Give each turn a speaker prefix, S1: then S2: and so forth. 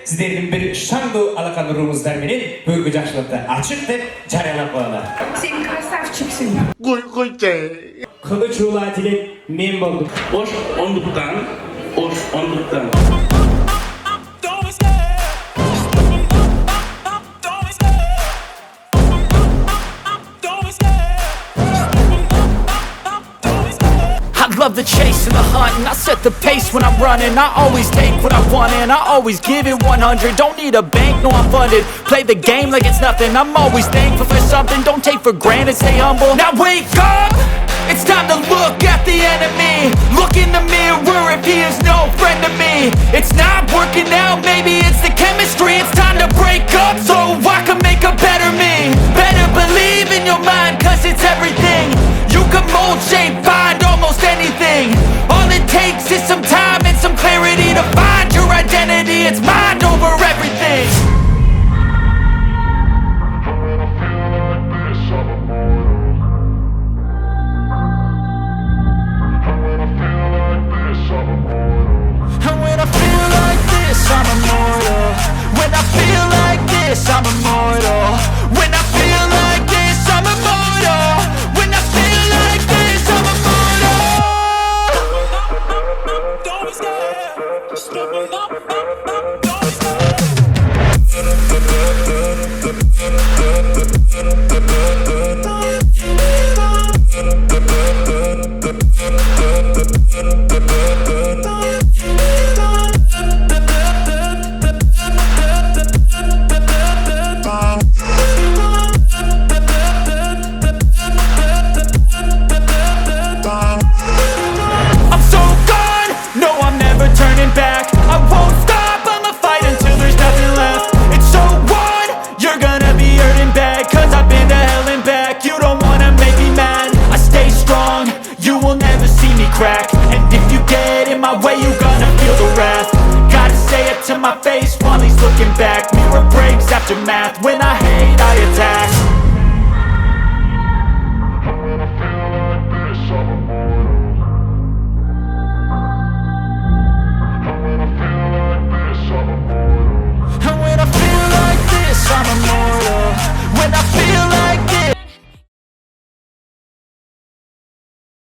S1: sizlerden bir şanlı alakanurumuzdan benim bugün yaşlıkta açıktır, jaralap koyalım.
S2: Sen krasavчиксың.
S1: Kılıç ulatile men boldum.
S3: Hoş onduktan, hoş onduktan.
S4: I love the chase and the hunt, and I set the pace when I'm running. I always take what I want and I always give it 100. Don't need a bank, no I'm funded. Play the game like it's nothing. I'm always thankful for something. Don't take for granted, stay humble. Now wake up! It's time to look at the enemy. Look in the mirror if he is no friend to me. It's not working out, maybe it's the chemistry. It's time to break up so I can make a better me. Better believe in your mind, cause it's everything. You can mold, shape, find almost anything. All it takes is some time and some clarity to find your identity. It's mind over everything. And when I feel like this, I'm immortal. When I feel like this, I'm immortal. When I feel like this, I'm immortal. When I feel like this, I'm immortal. Don't be scared. Just open up. Don't be scared. I'm so gone, no I'm never turning back. I won't stop, I'ma fight until there's nothing left. It's so on, you're gonna be hurting bad. Cause I've been to hell and back. You don't wanna make me mad, I stay strong. You will never see me crack. And if you get in my way, you're gonna feel the wrath. Gotta say it to my face while he's looking back. Mirror breaks after math, when I hate I attack. And when I feel like this, I'm immortal. When I feel